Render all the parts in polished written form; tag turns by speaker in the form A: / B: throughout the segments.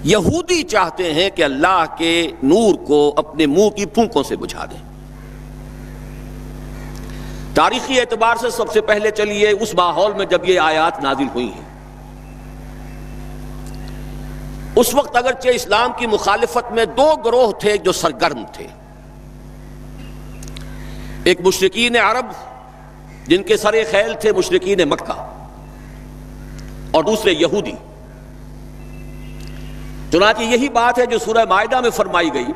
A: یہودی چاہتے ہیں کہ اللہ کے نور کو اپنے منہ کی پھونکوں سے بجھا دیں۔ تاریخی اعتبار سے سب سے پہلے چلیے اس ماحول میں جب یہ آیات نازل ہوئی ہیں، اس وقت اگرچہ اسلام کی مخالفت میں دو گروہ تھے جو سرگرم تھے، ایک مشرکین عرب جن کے سر خیل تھے مشرکین مکہ، اور دوسرے یہودی۔ چنانچہ یہی بات ہے جو سورہ مائدہ میں فرمائی گئی،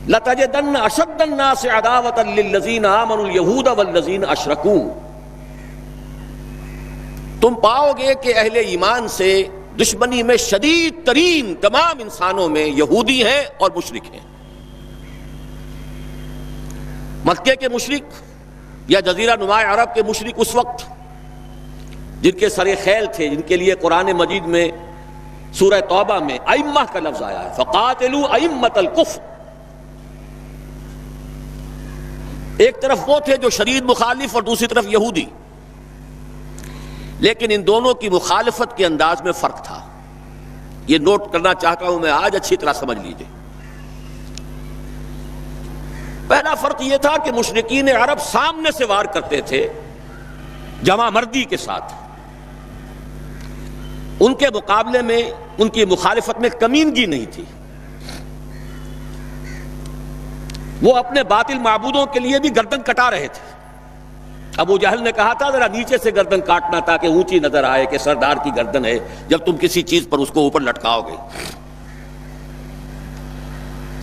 A: لَتَجِدَنَّ أَشَدَّ النَّاسِ عَدَاوَةً لِلَّذِينَ آمَنُوا الْيَهُودَ وَالَّذِينَ أَشْرَكُوا، تم پاؤ گے کہ اہل ایمان سے دشمنی میں شدید ترین تمام انسانوں میں یہودی ہیں اور مشرک ہیں۔ مکے کے مشرک یا جزیرہ نما عرب کے مشرک اس وقت جن کے سر خیل تھے، جن کے لیے قرآن مجید میں سورہ توبہ میں ائمہ کا لفظ آیا ہے، فَقَاتِلُوا أَئِمَّةَ الْكُفْرِ، ایک طرف وہ تھے جو شدید مخالف اور دوسری طرف یہودی، لیکن ان دونوں کی مخالفت کے انداز میں فرق تھا۔ یہ نوٹ کرنا چاہتا ہوں میں آج، اچھی طرح سمجھ لیجئے۔ پہلا فرق یہ تھا کہ مشرکین عرب سامنے سے وار کرتے تھے جمع مردی کے ساتھ، ان کے مقابلے میں ان کی مخالفت میں کمینگی نہیں تھی۔ وہ اپنے باطل معبودوں کے لیے بھی گردن کٹا رہے تھے۔ ابو جہل نے کہا تھا ذرا نیچے سے گردن کاٹنا تاکہ اونچی نظر آئے کہ سردار کی گردن ہے، جب تم کسی چیز پر اس کو اوپر لٹکاؤ گے۔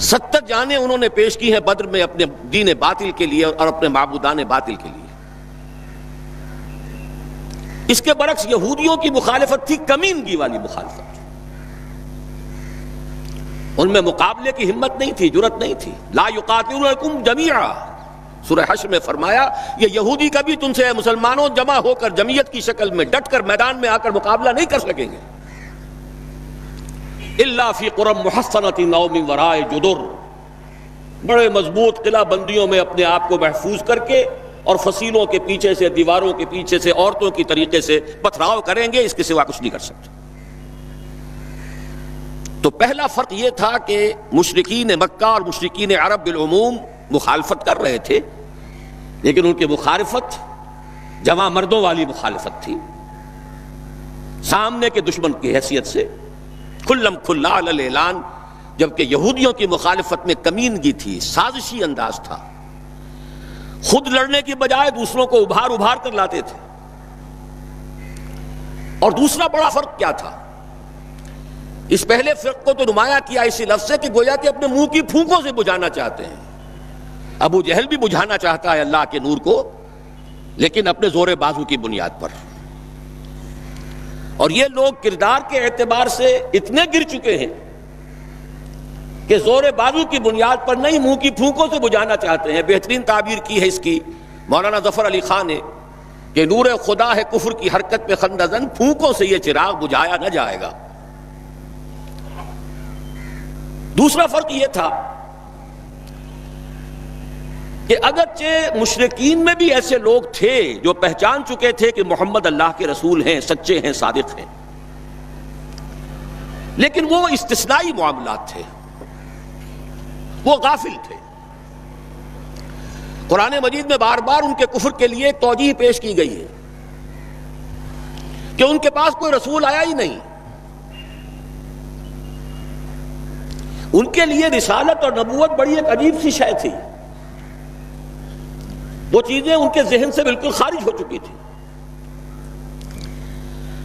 A: 70 جانیں انہوں نے پیش کی ہیں بدر میں اپنے دین باطل کے لیے اور اپنے معبودان باطل کے لیے۔ اس کے برعکس یہودیوں کی مخالفت تھی کمینگی والی مخالفت، ان میں مقابلے کی ہمت نہیں تھی، جرأت نہیں تھی۔ لا یقاتلونکم جمیعا، سورہ حشر میں فرمایا یہ یہودی کبھی تم سے مسلمانوں جمع ہو کر جمعیت کی شکل میں ڈٹ کر میدان میں آ کر مقابلہ نہیں کر سکیں گے، الا فی قری محصنۃ او من وراء جدر، بڑے مضبوط قلعہ بندیوں میں اپنے آپ کو محفوظ کر کے اور فصیلوں کے پیچھے سے، دیواروں کے پیچھے سے، عورتوں کی طریقے سے پتھراؤ کریں گے، اس کے سوا کچھ نہیں کر سکتے۔ تو پہلا فرق یہ تھا کہ مشرکین مکہ اور مشرکین عرب بالعموم مخالفت کر رہے تھے، لیکن ان کی مخالفت جمع مردوں والی مخالفت تھی، سامنے کے دشمن کی حیثیت سے کھلم کھلا علی الاعلان، جبکہ یہودیوں کی مخالفت میں کمینگی تھی، سازشی انداز تھا، خود لڑنے کی بجائے دوسروں کو ابھار ابھار کر لاتے تھے۔ اور دوسرا بڑا فرق کیا تھا؟ اس پہلے فرق کو تو نمایاں کیا اسی لفظ سے کہ گویا کہ اپنے منہ کی پھونکوں سے بجھانا چاہتے ہیں۔ ابو جہل بھی بجھانا چاہتا ہے اللہ کے نور کو، لیکن اپنے زور بازو کی بنیاد پر۔ اور یہ لوگ کردار کے اعتبار سے اتنے گر چکے ہیں کہ زور بازو کی بنیاد پر نہیں، منہ کی پھونکوں سے بجھانا چاہتے ہیں۔ بہترین تعبیر کی ہے اس کی مولانا ظفر علی خان نے کہ نور خدا ہے کفر کی حرکت پہ خندہ زن، پھونکوں سے یہ چراغ بجھایا نہ جائے گا۔ دوسرا فرق یہ تھا کہ اگرچہ مشرکین میں بھی ایسے لوگ تھے جو پہچان چکے تھے کہ محمد اللہ کے رسول ہیں، سچے ہیں، صادق ہیں، لیکن وہ استثنائی معاملات تھے، وہ غافل تھے۔ قرآن مجید میں بار بار ان کے کفر کے لیے ایک توجیہ پیش کی گئی ہے کہ ان کے پاس کوئی رسول آیا ہی نہیں، ان کے لیے رسالت اور نبوت بڑی ایک عجیب سی شے تھی، وہ چیزیں ان کے ذہن سے بالکل خارج ہو چکی تھی۔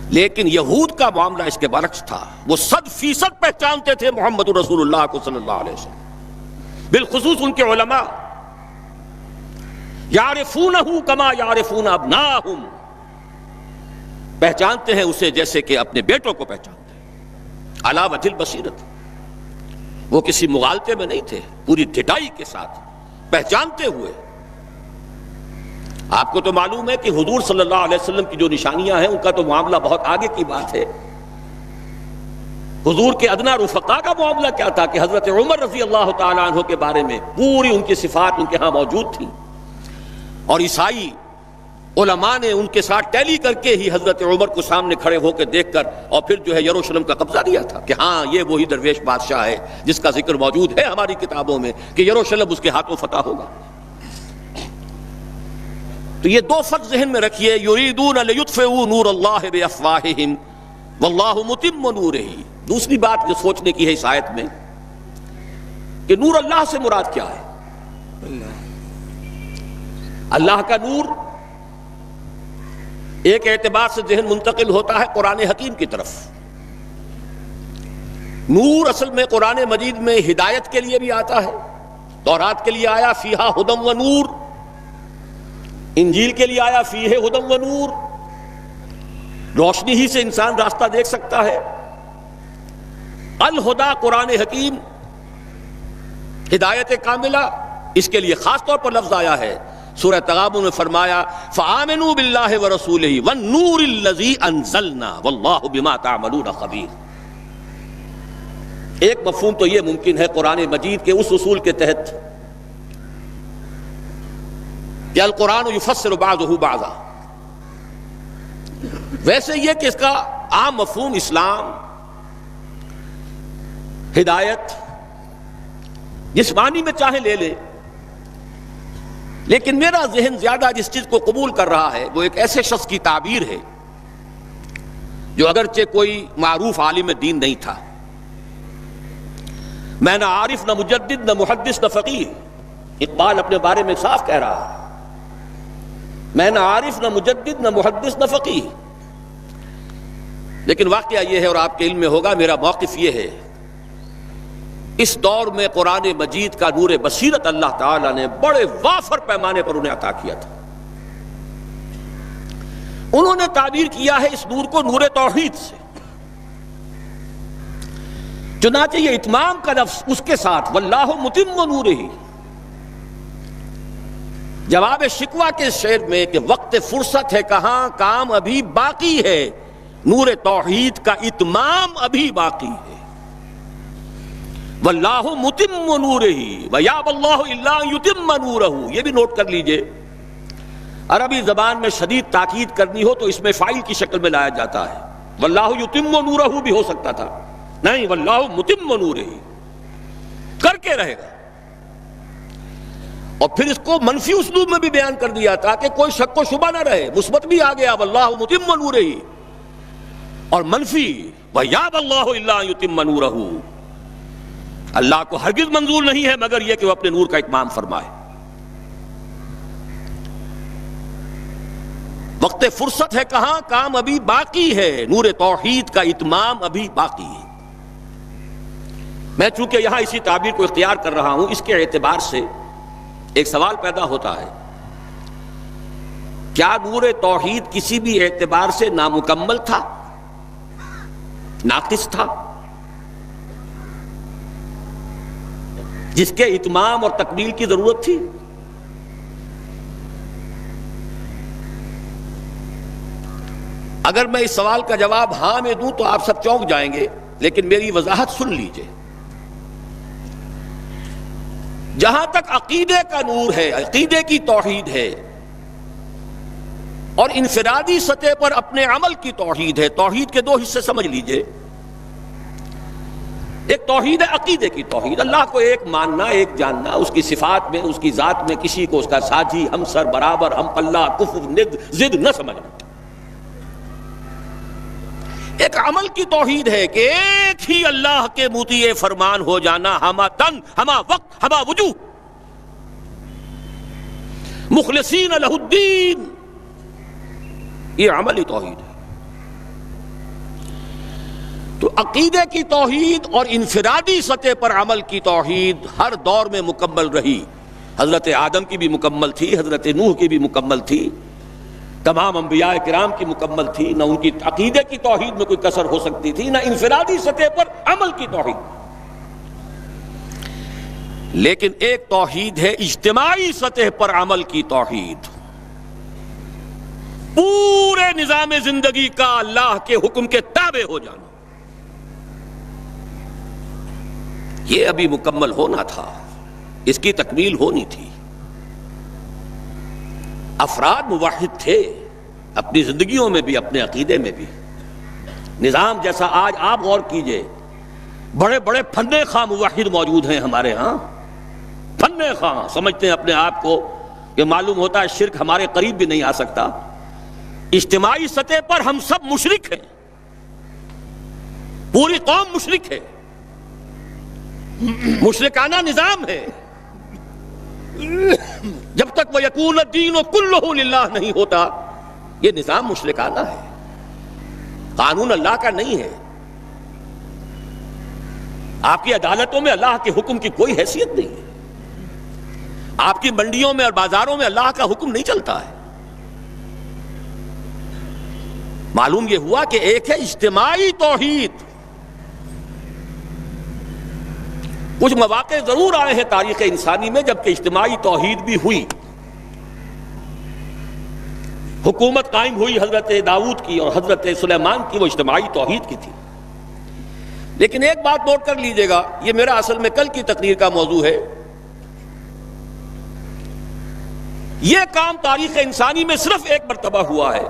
A: لیکن یہود کا معاملہ اس کے برعکس تھا، وہ 100% پہچانتے تھے محمد رسول اللہ کو صلی اللہ علیہ وسلم، بالخصوص ان کے علماء، یعرفونہ کما یعرفون ابناءہم، پہچانتے ہیں اسے جیسے کہ اپنے بیٹوں کو پہچانتے ہیں، علی وجہ البصیرۃ، وہ کسی مغالطے میں نہیں تھے، پوری ڈٹائی کے ساتھ پہچانتے ہوئے۔ آپ کو تو معلوم ہے کہ حضور صلی اللہ علیہ وسلم کی جو نشانیاں ہیں ان کا تو معاملہ بہت آگے کی بات ہے۔ حضور کے ادنا رفقا کا معاملہ کیا تھا کہ حضرت عمر رضی اللہ تعالیٰ عنہ کے بارے میں پوری ان کی صفات ان کے ہاں موجود تھیں، اور عیسائی علماء نے ان کے ساتھ ٹیلی کر کے ہی حضرت عمر کو سامنے کھڑے ہو کے دیکھ کر اور پھر جو ہے یروشلم کا قبضہ دیا تھا کہ ہاں یہ وہی درویش بادشاہ ہے جس کا ذکر موجود ہے ہماری کتابوں میں کہ یروشلم اس کے ہاتھوں فتح ہوگا۔ تو یہ دو فرق ذہن میں رکھیے، یریدون لیطفئوا نور اللہ بافواہہم واللہ متم نورہ۔ دوسری بات جو سوچنے کی ہے اس آیت میں کہ نور اللہ سے مراد کیا ہے؟ اللہ کا نور ایک اعتبار سے ذہن منتقل ہوتا ہے قرآن حکیم کی طرف۔ نور اصل میں قرآن مجید میں ہدایت کے لیے بھی آتا ہے، تورات کے لیے آیا فیہا ہدی و نور، انجیل کے لیے آیا فیہ ہدی و نور، روشنی ہی سے انسان راستہ دیکھ سکتا ہے۔ الہدا قرآن حکیم، ہدایت کاملہ، اس کے لیے خاص طور پر لفظ آیا ہے۔ سورہ تغابن میں فرمایا فآمنوا باللہ ورسولہ والنور الذی انزلنا واللہ بما تعملون خبیر۔ ایک مفہوم تو یہ ممکن ہے قرآن مجید کے اس اصول کے تحت کہ القرآن یفسر بعضہ بعضا، ویسے یہ کہ اس کا عام مفہوم اسلام، ہدایت، جس معنی میں چاہے لے لے، لیکن میرا ذہن زیادہ جس چیز کو قبول کر رہا ہے وہ ایک ایسے شخص کی تعبیر ہے جو اگرچہ کوئی معروف عالم دین نہیں تھا، میں نہ عارف نہ مجدد نہ محدث نہ فقیہ، اقبال اپنے بارے میں صاف کہہ رہا ہے، میں نہ عارف نہ مجدد نہ محدث نہ فقیہ، لیکن واقعہ یہ ہے اور آپ کے علم میں ہوگا، میرا موقف یہ ہے اس دور میں قرآن مجید کا نور بصیرت اللہ تعالیٰ نے بڑے وافر پیمانے پر انہیں عطا کیا تھا۔ انہوں نے تعبیر کیا ہے اس نور کو نور توحید سے، چنانچہ یہ اتمام کا لفظ اس کے ساتھ واللہ متم نورہ، جواب شکوہ کے شعر میں کہ وقت فرصت ہے کہاں کام ابھی باقی ہے، نور توحید کا اتمام ابھی باقی ہے۔ واللہ متم نورہ ویابی اللہ الا ان یتم نورہ، یہ بھی نوٹ کر لیجئے، عربی زبان میں شدید تاکید کرنی ہو تو اس میں فاعل کی شکل میں لایا جاتا ہے، واللہ یتم نورہ بھی ہو سکتا تھا، نہیں واللہ متم نورہ، کر کے رہے گا۔ اور پھر اس کو منفی اسلوب میں بھی بیان کر دیا تاکہ کوئی شک و شبہ نہ رہے، مثبت بھی آ گیا واللہ متم نورہ، اور منفی ویابی اللہ الا ان یتم نورہ، اللہ کو ہرگز منظور نہیں ہے مگر یہ کہ وہ اپنے نور کا اتمام فرمائے۔ وقت فرصت ہے کہاں کام ابھی باقی ہے، نور توحید کا اتمام ابھی باقی ہے۔ میں چونکہ یہاں اسی تعبیر کو اختیار کر رہا ہوں، اس کے اعتبار سے ایک سوال پیدا ہوتا ہے، کیا نور توحید کسی بھی اعتبار سے نامکمل تھا، ناقص تھا، جس کے اتمام اور تکمیل کی ضرورت تھی؟ اگر میں اس سوال کا جواب ہاں میں دوں تو آپ سب چونک جائیں گے، لیکن میری وضاحت سن لیجئے۔ جہاں تک عقیدے کا نور ہے، عقیدے کی توحید ہے، اور انفرادی سطح پر اپنے عمل کی توحید ہے، توحید کے دو حصے سمجھ لیجئے۔ ایک توحید ہے عقیدے کی توحید، اللہ کو ایک ماننا، ایک جاننا، اس کی صفات میں، اس کی ذات میں کسی کو اس کا ساجی، ہمسر، برابر، ہم پلہ، کفر، ند، ضد نہ سمجھنا۔ ایک عمل کی توحید ہے کہ ایک ہی اللہ کے مطیع فرمان ہو جانا، ہما تن، ہما وقت، ہما وجوہ، مخلصین لہ الدین، یہ عملی توحید ہے۔ تو عقیدے کی توحید اور انفرادی سطح پر عمل کی توحید ہر دور میں مکمل رہی، حضرت آدم کی بھی مکمل تھی، حضرت نوح کی بھی مکمل تھی، تمام انبیاء کرام کی مکمل تھی، نہ ان کی عقیدے کی توحید میں کوئی کسر ہو سکتی تھی، نہ انفرادی سطح پر عمل کی توحید۔ لیکن ایک توحید ہے اجتماعی سطح پر عمل کی توحید، پورے نظام زندگی کا اللہ کے حکم کے تابع ہو جانا، یہ ابھی مکمل ہونا تھا، اس کی تکمیل ہونی تھی۔ افراد موحد تھے اپنی زندگیوں میں بھی، اپنے عقیدے میں بھی. نظام جیسا آج آپ غور کیجئے، بڑے بڑے فن خواہ موحد موجود ہیں ہمارے ہاں. فن خواہ سمجھتے ہیں اپنے آپ کو کہ معلوم ہوتا ہے شرک ہمارے قریب بھی نہیں آ سکتا. اجتماعی سطح پر ہم سب مشرک ہیں، پوری قوم مشرک ہے، مشرکانہ نظام ہے. جب تک وہ یکون الدین کلہ للہ نہیں ہوتا یہ نظام مشرکانہ ہے، قانون اللہ کا نہیں ہے. آپ کی عدالتوں میں اللہ کے حکم کی کوئی حیثیت نہیں ہے، آپ کی منڈیوں میں اور بازاروں میں اللہ کا حکم نہیں چلتا ہے. معلوم یہ ہوا کہ ایک ہے اجتماعی توحید. کچھ مواقع ضرور آئے ہیں تاریخ انسانی میں جبکہ اجتماعی توحید بھی ہوئی، حکومت قائم ہوئی حضرت داؤد کی اور حضرت سلیمان کی، وہ اجتماعی توحید کی تھی. لیکن ایک بات نوٹ کر لیجئے گا، یہ میرا اصل میں کل کی تقریر کا موضوع ہے. یہ کام تاریخ انسانی میں صرف ایک مرتبہ ہوا ہے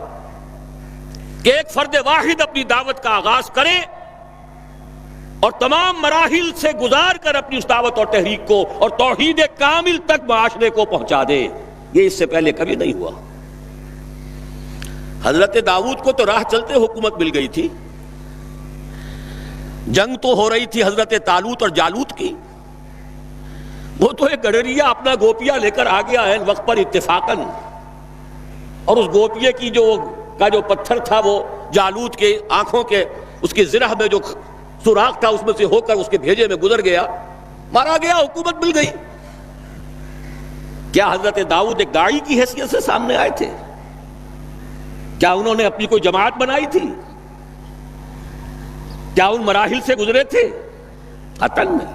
A: کہ ایک فرد واحد اپنی دعوت کا آغاز کرے اور تمام مراحل سے گزار کر اپنی اس دعوت اور تحریک کو اور توحید کامل تک معاشرے کو پہنچا دے. یہ اس سے پہلے کبھی نہیں ہوا. حضرت داؤد کو تو راہ چلتے حکومت مل گئی تھی، جنگ تو ہو رہی تھی حضرت طالوت اور جالوت کی. وہ تو ایک گڈریا اپنا گوپیا لے کر آ گیا ہے وقت پر اتفاقاً، اور اس گوپیے کی جو پتھر تھا وہ جالوت کے آنکھوں کے اس کی زرہ میں جو سوراخ تھا اس میں سے ہو کر اس کے بھیجے میں گزر گیا، مارا گیا، حکومت مل گئی. کیا حضرت داؤد ایک داعی کی حیثیت سے سامنے آئے تھے؟ کیا انہوں نے اپنی کوئی جماعت بنائی تھی؟ کیا ان مراحل سے گزرے تھے؟ قطعاً نہیں.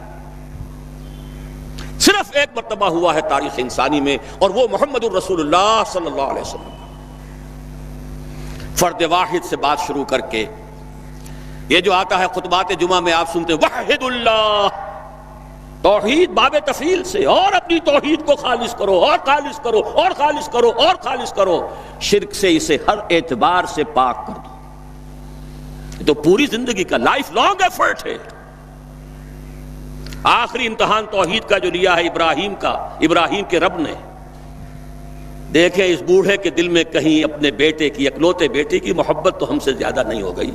A: صرف ایک مرتبہ ہوا ہے تاریخ انسانی میں، اور وہ محمد الرسول اللہ صلی اللہ علیہ وسلم. فرد واحد سے بات شروع کر کے یہ جو آتا ہے خطبات جمعہ میں آپ سنتے وحد اللہ، توحید باب تفصیل سے، اور اپنی توحید کو خالص کرو اور خالص کرو اور خالص کرو اور خالص کرو، شرک سے اسے ہر اعتبار سے پاک کر دو. یہ تو پوری زندگی کا لائف لانگ ایفرٹ ہے. آخری امتحان توحید کا جو لیا ہے ابراہیم کے رب نے. دیکھیں اس بوڑھے کے دل میں کہیں اپنے بیٹے کی، اکلوتے بیٹے کی محبت تو ہم سے زیادہ نہیں ہو گئی.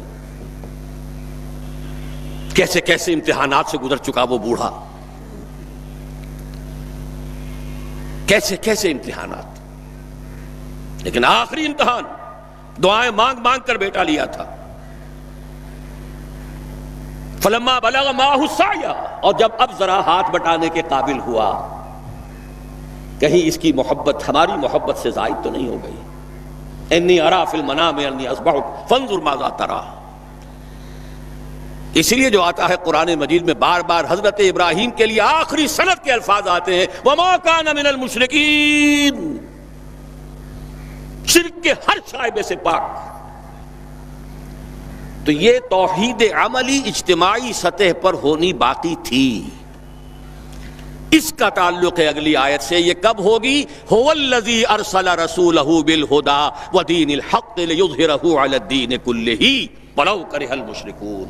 A: کیسے کیسے امتحانات سے گزر چکا وہ بوڑھا، کیسے کیسے امتحانات. لیکن آخری امتحان دعائیں مانگ مانگ کر بیٹا لیا تھا. فلما بلغ معه السعی، اور جب اب ذرا ہاتھ بٹانے کے قابل ہوا، کہیں اس کی محبت ہماری محبت سے زائد تو نہیں ہو گئی. انی ارا فی المنام انی اذبحک فانظر ماذا تری. اسی لیے جو آتا ہے قرآن مجید میں بار بار حضرت ابراہیم کے لیے آخری سند کے الفاظ آتے ہیں وما کان من المشرکین، شرک کے ہر شائبے سے پاک. تو یہ توحید عملی اجتماعی سطح پر ہونی باقی تھی. اس کا تعلق ہے اگلی آیت سے. یہ کب ہوگی؟ هو الذی ارسل رسولہ بالہدی ودین الحق لیظہرہ علی الدین کلہ ولو کرہ المشرکون.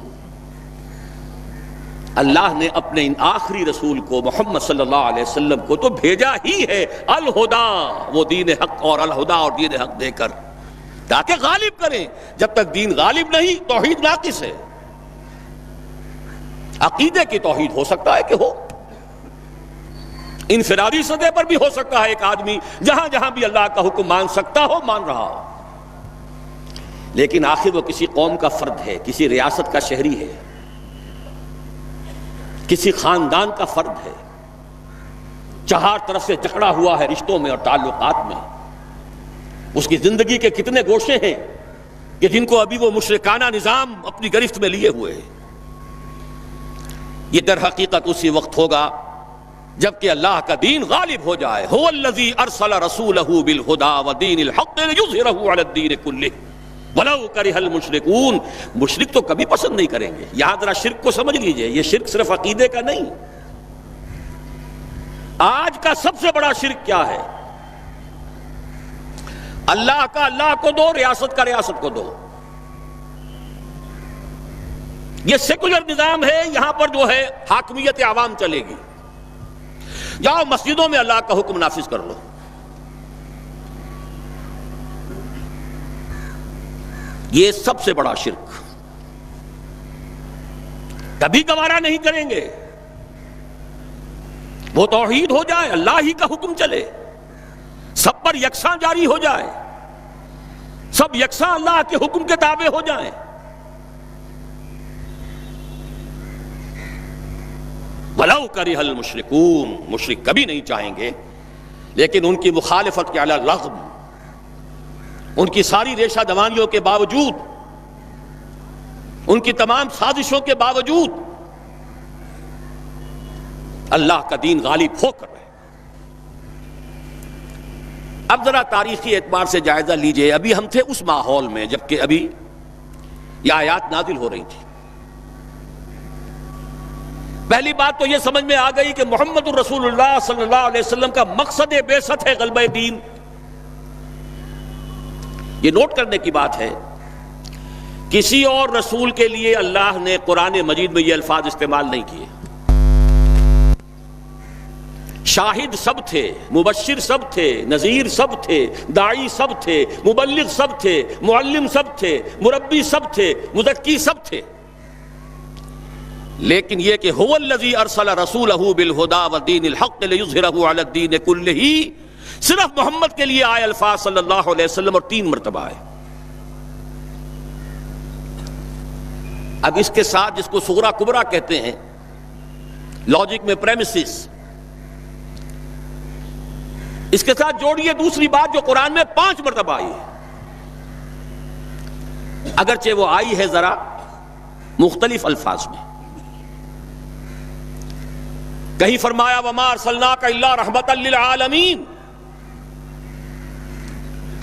A: اللہ نے اپنے ان آخری رسول کو محمد صلی اللہ علیہ وسلم کو تو بھیجا ہی ہے الہدا، وہ دین حق اور الہدا اور دین حق دے کر، تاکہ غالب کریں. جب تک دین غالب نہیں توحید ناقص ہے. عقیدے کی توحید ہو سکتا ہے کہ ہو، انفرادی سطح پر بھی ہو سکتا ہے. ایک آدمی جہاں جہاں بھی اللہ کا حکم مان سکتا ہو مان رہا ہو، لیکن آخر وہ کسی قوم کا فرد ہے، کسی ریاست کا شہری ہے، کسی خاندان کا فرد ہے، چہار طرف سے جکڑا ہوا ہے رشتوں میں اور تعلقات میں. اس کی زندگی کے کتنے گوشے ہیں کہ جن کو ابھی وہ مشرکانہ نظام اپنی گرفت میں لیے ہوئے ہیں. یہ در حقیقت اسی وقت ہوگا جبکہ اللہ کا دین غالب ہو جائے. هو الذی ارسل رسولہ بالہدی ودین الحق لیظہرہ علی الدین کلہ ولو کرہ المشرکون. مشرک تو کبھی پسند نہیں کریں گے. یہاں ذرا شرک کو سمجھ لیجئے، یہ شرک صرف عقیدے کا نہیں. آج کا سب سے بڑا شرک کیا ہے؟ اللہ کا اللہ کو دو، ریاست کا ریاست کو دو. یہ سیکولر نظام ہے، یہاں پر جو ہے حاکمیت عوام چلے گی. جاؤ مسجدوں میں اللہ کا حکم نافذ کر لو. یہ سب سے بڑا شرک، کبھی گوارا نہیں کریں گے. وہ توحید ہو جائے، اللہ ہی کا حکم چلے، سب پر یکساں جاری ہو جائے، سب یکساں اللہ کے حکم کے تابع ہو جائیں. وَلَوْ كَرِهَ الْمُشْرِكُونَ، مشرک کبھی نہیں چاہیں گے، لیکن ان کی مخالفت کے علی الرغم، ان کی ساری ریشہ دوانیوں کے باوجود، ان کی تمام سازشوں کے باوجود اللہ کا دین غالب ہو کر رہے. اب ذرا تاریخی اعتبار سے جائزہ لیجئے. ابھی ہم تھے اس ماحول میں جبکہ ابھی یہ آیات نازل ہو رہی تھی. پہلی بات تو یہ سمجھ میں آ گئی کہ محمد الرسول اللہ صلی اللہ علیہ وسلم کا مقصد بعثت ہے غلبہ دین. یہ نوٹ کرنے کی بات ہے، کسی اور رسول کے لیے اللہ نے قرآن مجید میں یہ الفاظ استعمال نہیں کیے. شاہد سب تھے، مبشر سب تھے، نذیر سب تھے، داعی سب تھے، مبلغ سب تھے، معلم سب تھے، مربی سب تھے، مزکی سب تھے. لیکن یہ کہ هو الذی ارسل رسولہ بالہدی ودین الحق لیظہرہ علی الدین کلہ، صرف محمد کے لیے آئے الفاظ صلی اللہ علیہ وسلم، اور 3 مرتبہ آئے. اب اس کے ساتھ جس کو صغرا کبرا کہتے ہیں لاجک میں پریمیسز، اس کے ساتھ جوڑیے دوسری بات جو قرآن میں 5 مرتبہ آئی ہے، اگرچہ وہ آئی ہے ذرا مختلف الفاظ میں. کہیں فرمایا وَمَا أَرْسَلْنَاكَ إِلَّا رَحْمَةً لِّلْعَالَمِينَ،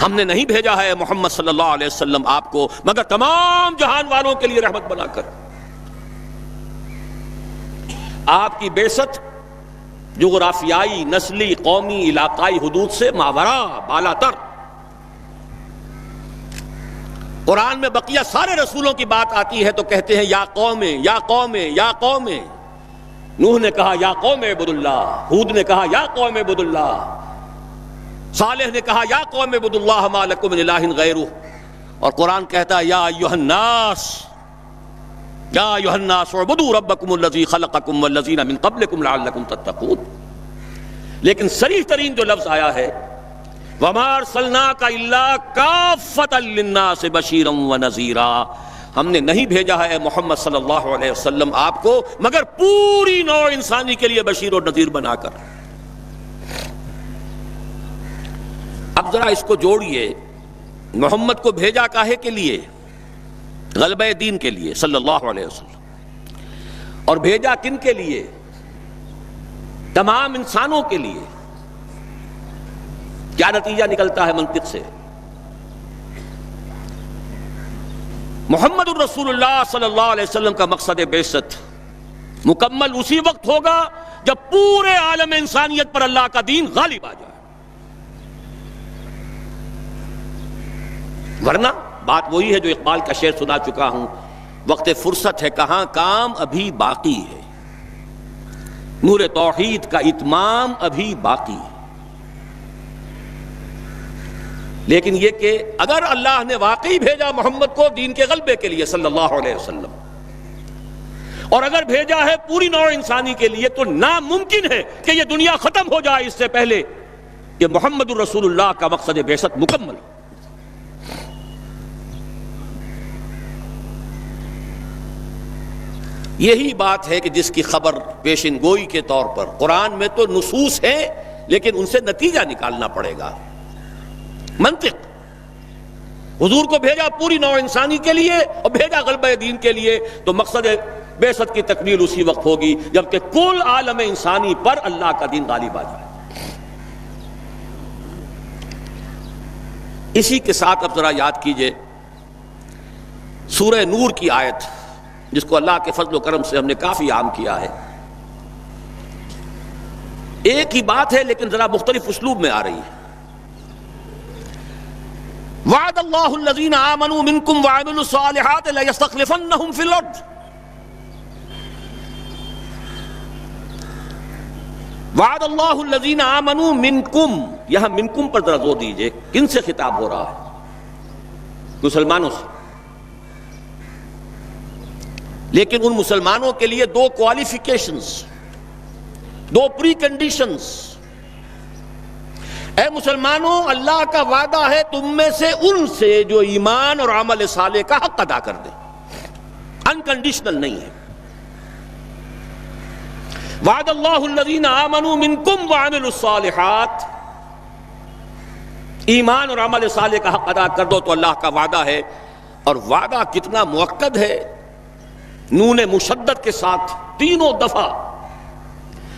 A: ہم نے نہیں بھیجا ہے محمد صلی اللہ علیہ وسلم آپ کو مگر تمام جہان والوں کے لیے رحمت بنا کر. آپ کی بعثت جغرافیائی، نسلی، قومی، علاقائی حدود سے ماورا، بالا تر. قرآن میں بقیہ سارے رسولوں کی بات آتی ہے تو کہتے ہیں یا قوم یا قوم یا قوم. نوح نے کہا یا قوم اعبد اللہ، ہود نے کہا یا قوم اعبد اللہ، صالح نے کہا یا قوم اعبد اللہ ما لکم من الہ غیرہ. اور قرآن کہتا ہے یا ایھا الناس، یا ایھا الناس اعبدوا ربکم الذی خلقکم والذین من قبلکم لعلکم تتقون. لیکن صریح ترین جو لفظ آیا ہے وما ارسلناک الا کافۃ للناس بشیرا ونذیرا، ہم نے نہیں بھیجا ہے محمد صلی اللہ علیہ وسلم آپ کو مگر پوری نوع انسانی کے لیے بشیر اور نذیر بنا کر. اب ذرا اس کو جوڑیے، محمد کو بھیجا کاہے کے لیے؟ غلبہ دین کے لیے صلی اللہ علیہ وسلم. اور بھیجا کن کے لیے؟ تمام انسانوں کے لیے. کیا نتیجہ نکلتا ہے منطق سے؟ محمد الرسول اللہ صلی اللہ علیہ وسلم کا مقصد بعثت مکمل اسی وقت ہوگا جب پورے عالم انسانیت پر اللہ کا دین غالب آ جائے. ورنہ بات وہی ہے جو اقبال کا شعر سنا چکا ہوں، وقت فرصت ہے کہاں کام ابھی باقی ہے، نور توحید کا اتمام ابھی باقی ہے. لیکن یہ کہ اگر اللہ نے واقعی بھیجا محمد کو دین کے غلبے کے لیے صلی اللہ علیہ وسلم، اور اگر بھیجا ہے پوری نوع انسانی کے لیے، تو ناممکن ہے کہ یہ دنیا ختم ہو جائے اس سے پہلے کہ محمد الرسول اللہ کا مقصد بعثت مکمل ہو. یہی بات ہے کہ جس کی خبر پیشن گوئی کے طور پر قرآن میں تو نصوص ہیں، لیکن ان سے نتیجہ نکالنا پڑے گا. منطق، حضور کو بھیجا پوری نوع انسانی کے لیے اور بھیجا غلبہ دین کے لیے، تو مقصد بعثت کی تکمیل اسی وقت ہوگی جبکہ کل عالم انسانی پر اللہ کا دین غالب آ جائے. اسی کے ساتھ اب ذرا یاد کیجئے سورہ نور کی آیت، جس کو اللہ کے فضل و کرم سے ہم نے کافی عام کیا ہے. ایک ہی بات ہے لیکن ذرا مختلف اسلوب میں آ رہی ہے. وعد اللہ الذین آمنوا منکم وعملوا الصالحات لیستخلفنہم فی الارض. وعد اللہ الذین آمنوا منکم، یہاں منکم پر ذرا زور دیجئے. کن سے خطاب ہو رہا ہے؟ مسلمانوں سے. لیکن ان مسلمانوں کے لیے دو کوالیفیکیشنز، دو پری کنڈیشنز. اے مسلمانوں، اللہ کا وعدہ ہے تم میں سے ان سے جو ایمان اور عمل صالح کا حق ادا کر دے، انکنڈیشنل نہیں ہے. وعد اللہ الذین آمنوا منکم وعملوا الصالحات، ایمان اور عمل صالح کا حق ادا کر دو تو اللہ کا وعدہ ہے. اور وعدہ کتنا مؤکد ہے، نون مشدد کے ساتھ تینوں دفعہ،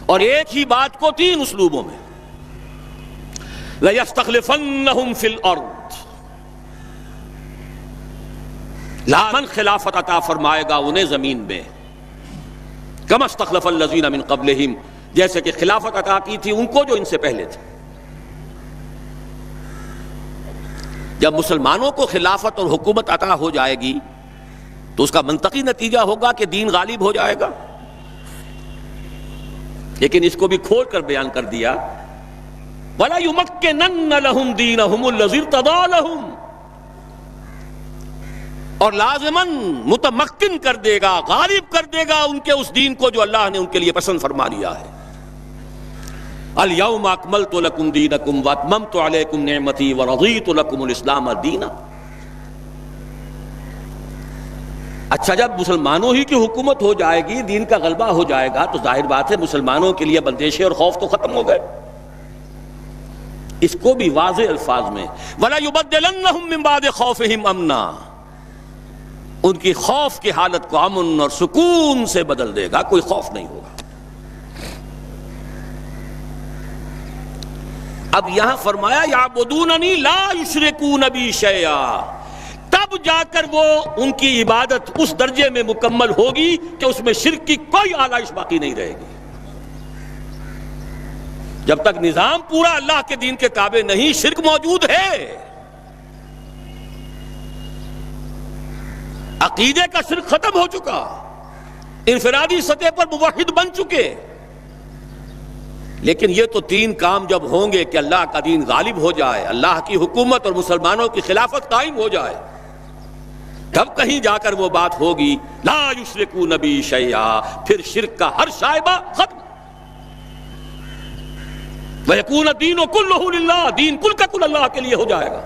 A: اور ایک ہی بات کو تین اسلوبوں میں. لَيَسْتَخْلِفَنَّهُمْ فِي الْأَرْضِ، لامن خلافت عطا فرمائے گا انہیں زمین میں. كَمَا اسْتَخْلَفَ الَّذِينَ مِن قَبْلِهِمْ، جیسے کہ خلافت عطا کی تھی ان کو جو ان سے پہلے تھے. جب مسلمانوں کو خلافت اور حکومت عطا ہو جائے گی تو اس کا منطقی نتیجہ ہوگا کہ دین غالب ہو جائے گا. لیکن اس کو بھی کھول کر بیان کر دیا، وَلَا يُمَكِّنَنَّ لَهُمْ دِينَهُمُ الَّذِي ارْتَضَىٰ لَهُمْ، اور لازماً متمکن کر دے گا، غالب کر دے گا ان کے اس دین کو جو اللہ نے ان کے لیے پسند فرما لیا ہے. الْيَوْمَ أَكْمَلْتُ لَكُمْ دِينَكُمْ وَأَتْمَمْتُ عَلَيْكُمْ نِعْمَتِي وَرَضِيتُ لَكُمُ الْإِسْلَامَ دِينًا. اچھا، جب مسلمانوں ہی کی حکومت ہو جائے گی، دین کا غلبہ ہو جائے گا، تو ظاہر بات ہے مسلمانوں کے لیے بندشیں اور خوف تو ختم ہو گئے. اس کو بھی واضح الفاظ میں وَلَا يُبَدِّلَنَّهُم مِّن بَعْدِ خَوْفِهِمْ أَمْنًا، ان کی خوف کی حالت کو امن اور سکون سے بدل دے گا، کوئی خوف نہیں ہوگا. اب یہاں فرمایا یعبدوننی لا یشرکون بی شیئا، تب جا کر وہ ان کی عبادت اس درجے میں مکمل ہوگی کہ اس میں شرک کی کوئی آلائش باقی نہیں رہے گی. جب تک نظام پورا اللہ کے دین کے تابع نہیں، شرک موجود ہے. عقیدے کا شرک ختم ہو چکا، انفرادی سطح پر موحد بن چکے. لیکن یہ تو تین کام جب ہوں گے کہ اللہ کا دین غالب ہو جائے، اللہ کی حکومت اور مسلمانوں کی خلافت قائم ہو جائے، تب کہیں جا کر وہ بات ہوگی لا یشرکون بی شیئا، پھر شرک کا ہر شائبہ ختم. وَيَكُونَ الدِّينُ كُلُّهُ لِلَّهِ، دین کل کا کل اللہ کے لیے ہو جائے گا.